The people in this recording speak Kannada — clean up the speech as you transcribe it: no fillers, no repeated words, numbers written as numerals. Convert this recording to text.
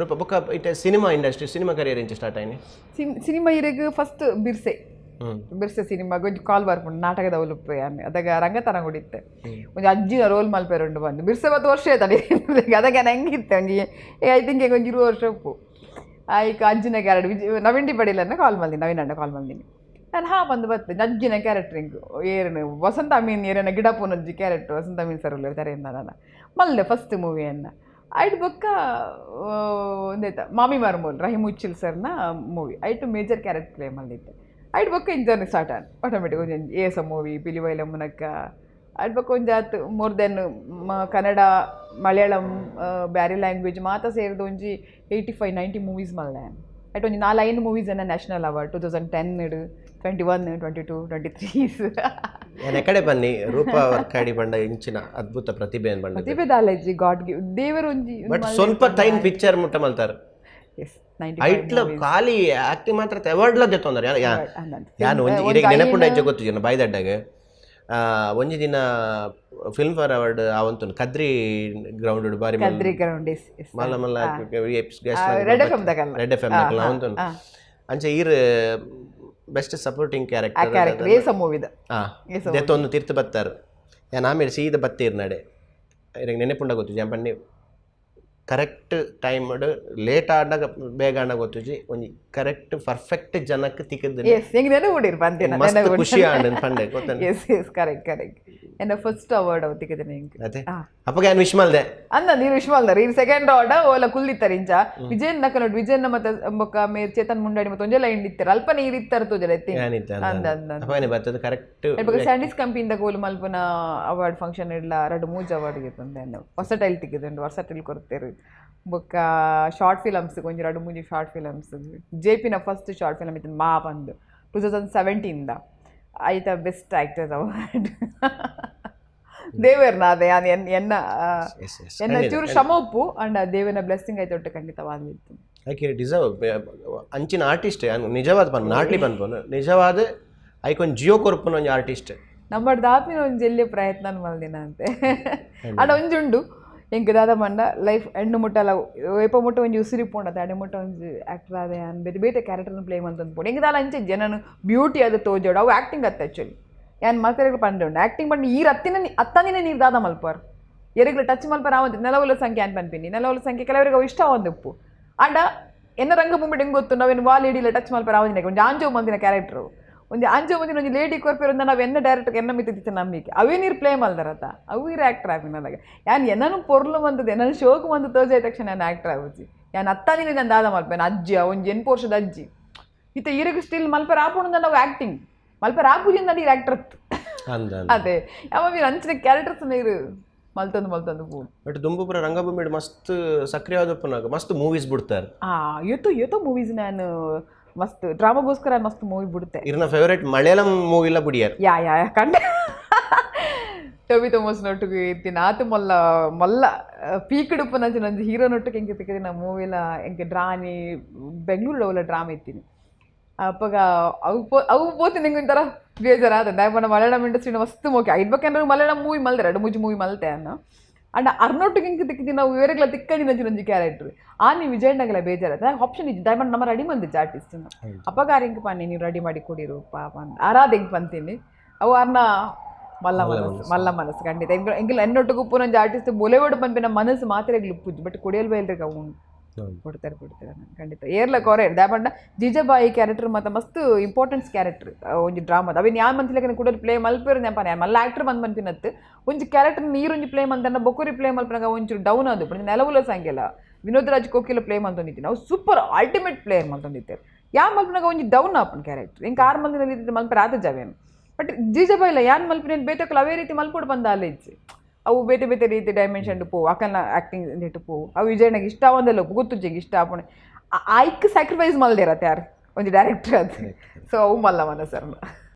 ರೂಪ ಬೊಕ್ಕ ಇತ್ತೆ ಸಿನಿಮಾ ಇಂಡಸ್ಟ್ರಿ ಸಿನಿಮಾ ಕರಿಯರ್ ಇಂಚ ಸ್ಟಾರ್ಟ್ ಆಯ್ನಿ ಸಿನಿಮಾ ಇರಗ ಫಸ್ಟ್ ಬಿರ್ಸೆ ಸಿನಿಮಾ ಗೊಂಚ ಕಾಲ್ ಬರ್ಪುಂಡು ನಾಟಕದ ಉಲುಪ್ಪೆ ಅದಾಗ ರಂಗತನ ಕೊಡಿತ್ತೆ ಒಂಜಿ ಅಜ್ಜಿನ ರೋಲ್ ಮಲ್ಪೆರುಂಡು ಬಂದು ಬಿರ್ಸೆ 10 ವರ್ಷ ಆಯ್ತಡಿ ಅದಕ್ಕೆ ಹೆಂಗಿತ್ತೆ ಒಂಜಿ ಐ ಥಿಂಕ್ ಒಂಜಿ 20 ವರ್ಷ ಉಪ್ಪು ಆಯ್ಕ ಅಜ್ಜಿನ ಕ್ಯಾರೆಕ್ಟರ್ ನವೀನ್ ಪಡೀಲನ್ನ ಕಾಲ್ ಮಲ್ದಿನಿ ನವೀನ್ ಅಣ್ಣ ಕಾಲ್ ಮಲ್ದಿನಿ ನಾನು ಬಂದು ಬರ್ತೇನೆ ಅಜ್ಜಿನ ಕ್ಯಾರೆಕ್ಟ್ರಿಂಗ್ ಏರನು ವಸಂತ ಅಮೀನ್ ಏರನ ಗಿಡಪುನಜ್ಜಿ ಕ್ಯಾರೆಕ್ಟರ್ ವಸಂತ ಅಮೀನ್ ಸರ್ ತರೆಯಿಂದ ನಾನು ಮಲ್ದೆ ಫಸ್ಟ್ ಮೂವಿಯನ್ನು ಐಟ್ ಬೊಕ್ಕ ಒಂದಾಯ್ತ ಮಾಮಿ ಮರ್ಮೂಲ್ ರಹೀಮ್ ಉಚ್ಚಿಲ್ ಸರ್ನ ಮೂವಿ ಐಟು ಮೇಜರ್ ಕ್ಯಾರೆಕ್ಟರ್ ಪ್ಲೇ ಮಲ್ದಿದ್ದೆ ಐಟ್ ಬೊಕ್ಕ ಇಂಜರ್ನಿ ಸ್ಟಾರ್ಟ್ ಆನ್ ಆಟೋಮೆಟಿಕ್ ಒಂಜಿ ಏಸ ಮೂವಿ ಪಿಲಿವೈಲ ಮುನಕ್ಕ ಐಟ್ ಬೊಕ್ಕ ಒಂಜಿ ಆತು more than Kannada Malayalam Beary language ಮಾತ ಸೇರಿದ ಒಂಜಿ 85-90 ಮೂವೀಸ್ ಮಲ್ದೆ ಐಟ್ ಒಂಜಿ 4-5 ಮೂವೀಸ್ ಅನ್ನ ನ್ಯಾಷನಲ್ ಅವಾರ್ಡ್ 2010 21 22 23 ಎಕಡೆ ಬನ್ನಿ ರೂಪ ವರ್ಕಾಡಿ ಬಂಡ ಇಂಚಿನ ಅದ್ಭುತ ಪ್ರತಿಭೆ ಬಂಡ ಪ್ರತಿಭೆ ದಾಲಜಿ ಗಾಡ್ ಗಿವ್ ದೇವರ ಒಂಜಿ ಬಟ್ ಸ್ವಲ್ಪ ಟೈಮ್ ಪಿಕ್ಚರ್ ಮುಟ್ಟ ಮಲ್ತಾರ ಎಸ್ ಐಟ್ಲ ಖಾಲಿ ಆಕ್ಟಿಂಗ್ ಮಾತ್ರ ಅವಾರ್ಡ್ ಲ ದೆತ್ತೊಂದರ ಯಾನು ಒಂಜಿ ಇರೆಗ್ ನೆನಪುಂಡ ಇಜ್ಜ ಗೊತ್ತು ಜನ ಬೈದಡ್ಡಾಗೆ ಒಂಜಿ ದಿನ ಫಿಲ್ಮ್ ಫೇರ್ ಅವಾರ್ಡ್ ಅವಂತು ಕದ್ರಿ ಗ್ರೌಂಡ್ ಬಾರಿ ಕದ್ರಿ ಗ್ರೌಂಡ್ ಎಸ್ ಮಲ್ಲ ಮಲ್ಲ ರೆಡ್ ಎಫ್ಎಂ ದಕಲ್ಲ ರೆಡ್ ಎಫ್ಎಂ ದಕಲ್ಲ ಅವಂತು ಅಂಚೆ ಈರ್ ಬೆಸ್ಟ್ ಸಪೋರ್ಟಿಂಗ್ ಕ್ಯಾರೆಕ್ಟರ್ ಏಸ ಮೂವಿದ ದೆತ್ತೊಂದು ತೀರ್ಥ ಬತ್ತಾರು ಯಾನ್ ಆಮೇಲೆ ಸೀದ ಬತ್ತೀರ್ ನಡೆ ಇರೆಗ್ ನೆನಪುಂಡ ಗೊತ್ತು ಜಂಪಣ್ಣಿ ಕರೆಕ್ಟ್ ಟೈಮ್ ಲೇಟ್ ಆದಾಗ ಬೇಗ ಆಡ ಗೊತ್ತುಜಿ ಒಂಜಿ ಕರೆಕ್ಟ್ ಪರ್ಫೆಕ್ಟ್ ಜನಕ್ಕೆ ತಿಕ್ಕದ ಮಸ್ತ್ ಖುಷಿ ಆಂಡ್ ಪಂಡೆ ಗೊತ್ತಂಡ ಕರೆಕ್ಟ್ ಎನ್ನ ಫಸ್ಟ್ ಅವಾರ್ಡ್ ಅವ ತಿಕ್ಕದ ನೆಂಕ್ ಅದೇ ಅಪ್ಪಗೆ ನಾನು ವಿಶ್ ಮಲ್ದೆ ಅಂದ ನೀರು ವಿಶ್ ಮಲ್ದಾರ ಈ ಸೆಕೆಂಡ್ ಅವಾರ್ಡ್ ಓಲ ಕುಲ್ಲಿತ್ತಾರೆ ಇಂಚ ವಿಜಯನ್ ನಕ ನೋಡಿ ವಿಜಯನ್ ಮತ್ತೆ ಬೊಕ್ಕ ಮೇರ್ ಚೇತನ್ ಮುಂಡಾಡಿ ಮತ್ತೆ ಒಂಜೆಲ್ಲ ಇಂಡಿತ್ತಾರೆ ಅಲ್ಪ ನೀರು ಇತ್ತಾರೆ ತೋಜಲ ಎತ್ತಿ ಅಂದ ಅಂದ ಅಪ್ಪಗೆ ಬರ್ತದೆ ಕರೆಕ್ಟ್ ಬೊಕ್ಕ ಸ್ಯಾಂಡೀಸ್ ಕಂಪನಿಯಿಂದ ಗೋಲು ಮಲ್ಪನ ಅವಾರ್ಡ್ ಫಂಕ್ಷನ್ ಇಡ್ಲ 2-3 ಅವಾರ್ಡ್ ಗೆತ್ತಂದೆ ವರ್ಸಟೈಲ್ ತಿಕ್ಕದಂಡು ವರ್ಸಟೈಲ್ ಕೊಡ್ತೇರು ಬೊಕ್ಕ ಶಾರ್ಟ್ ಫಿಲಮ್ಸ್ ಕೊಂಚ 2-3 ಶಾರ್ಟ್ ಫಿಲಮ್ಸ್ ಜೆಪಿನ ಫಸ್ಟ್ ಶಾರ್ಟ್ ಫಿಲಮ್ ಇತ್ತು ಮಾ ಬಂದು 2017 ಆಯ್ತಾ ಬೆಸ್ಟ್ ಆಕ್ಟರ್ಸ್ ಅವಾರ್ಡ್ ದೇವರ್ನ ಅದೇ ಎನ್ನ ಚೂರು ಶ್ರಮ ಉಪ್ಪು ಅಂಡ್ ದೇವನ ಬ್ಲೆಸ್ಸಿಂಗ್ ಆಯ್ತು ಒಟ್ಟು ಖಂಡಿತವಾಗ್ಲಿತ್ತು ಐಕೆ ಡಿಸರ್ವ್ ಅಂಚಿನ ಆರ್ಟಿಸ್ಟ್ ನಿಜವಾದ ಪನ್ ನಾಟ್ಲಿ ಪನ್ಪನು ನಿಜವಾದ ಐಕೊಂದು ಜಿಯೋ ಕೊರ್ಪನ ಒಂಜಿ ಆರ್ಟಿಸ್ಟ್ ನಮ್ಮ ದಾಪಿನ ಒಂದು ಜಲ್ಲೆ ಪ್ರಯತ್ನ ಮಲ್ದಿನ ಅಂತೆ ಅಡ ಒಂಜುಂಡು ಎಂಕ್ ದಾದ ಮಂಡ ಲೈಫ್ ಹೆಣ್ಣು ಮುಟ್ಟಲ್ಲ ಏಪ ಮುಟ್ಟ ಒಂಜಿ ಉಸಿರಿ ಪೋಂಡದ ಅಡೆ ಮುಟ್ಟ ಒಂಜಿ ಆ್ಯಕ್ಟರ್ ಆದ ಬೇತೆ ಬೇತೆ ಕ್ಯಾರೆಕ್ಟರ್ನ ಪ್ಲೇ ಮಂತಂದು ಪೋಡು ಎಂಕ್ ದಾಲ ಅಂಚೆ ಜನನು ಬ್ಯೂಟಿ ಅದು ತೋಜೋಡು ಅವು ಆ್ಯಕ್ಟಿಂಗ್ ಅತ್ತ ಆ್ಯಕ್ಚುಲಿ ಯಾನ್ ಮಾತಾಡಲು ಪಂಡೆ ಉಂಡು ಆ್ಯಕ್ಟಿಂಗ್ ಪಂಡು ಈ ಹತ್ತನಿನ ನೀರು ದಾದ ಮಲ್ಪಾರ್ ಎರಿಗ್ಲ ಟಚ್ ಮಲ್ಪಾರ ಅವಂತ ನೆಲವಲ ಸಂಖ್ಯೆ ಅನ್ ಪನ್ಪಿನಿ ನೆಲವಲ ಸಂಖ್ಯೆ ಕೆಲವರಿಗೆ ಅವು ಇಷ್ಟ ಒಂದು ಉಪ್ಪು ಆಂಡ ಎನ್ನ ರಂಗ ಮುಂಬಿಟ್ಟು ಹೆಂಗೆ ಗೊತ್ತು ನಾವೇನು ವಾಲ್ ಇಡಿಲ್ಲ ಟಚ್ ಮಲ್ಪಾರ ಅವಂದಿನ ಒಂದು ಆಂಜೋ ಮಂದಿನ ಕ್ಯಾರೆಕ್ಟ್ರು ಒಂದು ಆಂಜೋ ಮಂದಿನ ಒಂದು ಲೇಡಿ ಕೊರ್ಪೇರಿಂದ ನಾವು ಎನ್ನ ಡೈರೆಕ್ಟ್ಗೆ ಎನ್ನ ಮಿತ್ತಿತ್ತು ನಂಬಿಕೆ ಅವೇ ನೀರು ಪ್ಲೇ ಮಲ್ದಾರತ್ತ ಅವು ಇರು ಆ್ಯಕ್ಟರ್ ಆಗಿನದಾಗ ಯಾನ್ ಎನ್ನನು ಪೊರ್ಲು ಬಂದದ್ದು ಎನ್ನನು ಶೋಕು ಬಂದು ತೋಜಾಯ ತಕ್ಷಣ ನಾನು ಆ್ಯಕ್ಟರ್ ಆಗುತ್ತಿ ಯಾನ್ ಹತ್ತನಿನ ನಾನು ದಾದ ಮಲ್ಪೇನೆ ಅಜ್ಜಿ ಒಂಜಿ 8 ವರ್ಷದ ಅಜ್ಜಿ ಈತ ಈರಿಗೆ ಸ್ಟಿಲ್ ಮಲ್ಪೇರ ಆಪುಂಡು ನಾವು ಆ್ಯಕ್ಟಿಂಗ್ ಮಲ್ಪೇರ ಆಪುಜಿಂದ ನೀರು ಆ್ಯಕ್ಟರ್ ಅದೇ ಯಾವ మీరు ಅಂಚಿನ ಕ್ಯಾರೆಕ್ಟರ್ಸ್ ನೀರು ಮಲ್ತಂದು ಪೂ ಬಟ್ ದುಂಬುಪುರ ರಂಗಭೂಮಿ ಮಸ್ತ್ ಸಕ್ರಿಯವಾದಪ್ಪನಾಗ ಮಸ್ತ್ ಮೂವೀಸ್ ಬಿಡ್ತಾರೆ ಇವತ್ತು ಮೂವೀಸ್ ನಾನು ಮಸ್ತ್ ಡ್ರಾಮಾಗೋಸ್ಕರ ಮಸ್ತ್ ಮೂವಿ ಬಿಡುತ್ತೆ ಇರ್ನ ಫೇವರೇಟ್ ಮಲಯಾಳಂ ಮೂವಿಲ ಬುಡಿಯಾರ್ ಯಾ ಕಂಡೆ ಟೊಬಿ ಥೋಮಸ್ ನೊಟ್ಟಿಗೆ ಇತ್ತಿನ ಆತು ಮಲ್ಲ ಪೀಕಡುಪ್ಪು ನಂದು ಹೀರೋ ನೊಟ್ಟಿಗೆ ಹೆಂಗೆ ತಿಕ್ಕಿದೆ ನಾ ಮೂವಿಲ ಹೆಂಗೆ ಡ್ರಾನಿ ಬೆಂಗಳೂರು ಅವಲ ಡ್ರಾಮಾ ಇತ್ತೀನಿ ಅಪ್ಪಗ ಅವು ಪೋತೀನಿ ಹೆಂಗೆ ಒಂಥರ ಬೇಜಾರಾದ ದಾಯಪಣ್ಣ ಮಲಯಾಳಂ ಇಂಡಸ್ಟ್ರಿನ ಮಸ್ತ್ ಮೋಕೆ ಐದ್ಬೇಕಂದ್ರೆ ಮಲಯಾಳಂ ಮೂವಿ ಮಲ್ದೆ 2-3 ಮೂವಿ ಮಲ್ತೆ ಅನ್ನ ಅಂಡ್ ಅರ್ನೊಟ್ಟಿಗೆ ಹೆಂಗೆ ತಿಕ್ಕಿದ್ದೀನಿ ನಾವು ಇವರೆಲ್ಲ ತಿಕ್ಕಂದಿನ ಒಂಜಿ ಕ್ಯಾರೆಕ್ಟ್ರ್ ನೀ ವಿಜಯಣ್ಣಗೆಲ್ಲ ಬೇಜಾರಾಯ್ತು ಆಪ್ಷನ್ ಇದ್ದು ದಯಮಾಡಿ ನಮ್ಮ ರೆಡಿ ಬಂದಿದ್ದೆ ಆರ್ಟಿಸ್ಟ್ನ ಅಪ್ಪಗ ಹೆಂಗೆ ಪಾನಿ ನೀವು ರೆಡಿ ಮಾಡಿ ಕೊಡಿರು ಪಾಪ ಅಂತ ಆರಾದ ಹೆಂಗೆ ಪಂತೀನಿ ಅವು ಅರ್ನ ಮಲ್ಲ ಮನಸ್ಸು ಖಂಡಿತ ಹೆಂಗಿಲ್ಲ ಎನ್ನೊಟ್ಟಿಗೆ ಉಪ್ಪು ನಂಜಿ ಆರ್ಟಿಸ್ಟ್ ಬೊಲೆವೋಡು ಪಂಪಿನ ಮನಸ್ಸು ಮಾತ್ರ ಉಪ್ಪುಜು ಬಟ್ ಕೊಡಿಯಲ್ ಬೈಲ್ರಿಗೆ ಅವು ಕೊಡ್ತಾರೆ ಖಂಡಿತ ಏರ್ಲ ಕೊರೆ ದಾಯಪಂಡ ಜೀಜಾಬಾಯಿ ಕ್ಯಾರೆಕ್ಟರ್ ಮತ್ತು ಮಸ್ತ್ ಇಂಪಾರ್ಟೆನ್ಸ್ ಕ್ಯಾರೆಕ್ಟರ್ ಒಂಜಿ ಡ್ರಾಮಾದ ಅವೇನು ಯಾನ್ ಮಂತ್ಲಿಗೆ ಕೂಡ ಪ್ಲೇ ಮಲ್ಪೇರು ನೆನಪಾನೆ ಮಲ್ಲ ಆ್ಯಕ್ಟರ್ ಬಂದ್ಪಂತಿನತ್ತು ಒಂಜಿ ಕ್ಯಾರೆಕ್ಟರ್ ನೀರೊಂಜಿ ಪ್ಲೇ ಮಂತನ ಬೊಕ್ಕುರಿ ಪ್ಲೇ ಮಲ್ಪನಾಗ ಒಂಚೂರು ಡೌನ್ ಅದು ಬಟ್ ನೆಲವುಲ ಸಂಖ್ಯೆಲ್ಲ ವಿನೋದ್ ರಾಜ್ ಕೋಕಿಲ ಪ್ಲೇ ಮಂತಂದಿದ್ದೀನಿ ನಾವು ಸೂಪರ್ ಅಲ್ಟಿಮೇಟ್ ಪ್ಲೇಯರ್ ಮಂತಂದಿದ್ದೇವೆ ಯಾವ ಮಲ್ಪನಾಗ ಒಂಜಿ ಡೌನ್ ಆಪನ್ ಕ್ಯಾರೆಕ್ಟರ್ ಹಿಂಗೆ 6 ಮಂದಿನಲ್ಲಿ ಮಲ್ಪರ ಆತ ಜಾವೇನು ಬಟ್ ಜೀಜಾಬಾಯಿಲ್ಲ ಯಾನ್ ಮಲ್ಪಿನೇನು ಬೇತಕ್ಕಲ್ಲ ಅವೇ ರೀತಿ ಮಲ್ಪೋಡು ಬಂದ ಅಲ್ಲೇ ಇಚ್ಚಿ ಅವು ಬೇತೆ ಬೇತೆ ರೀತಿ ಡೈಮೆನ್ಷನ್ ಪೋ ಅಕಲ್ನ ಆ್ಯಕ್ಟಿಂಗ್ ನೆಟ್ಟು ಪೋ ಅವು ವಿಜಯಣ್ಣಗೆ ಇಷ್ಟ ಒಂದಲ್ಲ ಗೊತ್ತುಜ್ಜಿಗೆ ಇಷ್ಟ ಆಪಣೆ ಆಯ್ಕೆ ಸ್ಯಾಕ್ರಿಫೈಸ್ ಮಲ್ದಿರತ್ತೆ ಯಾರು ಒಂದು ಡೈರೆಕ್ಟರ್ ಅದು ಸೊ ಅವು ಮಲ್ಲ ಮನಸ್ಸರ್ನ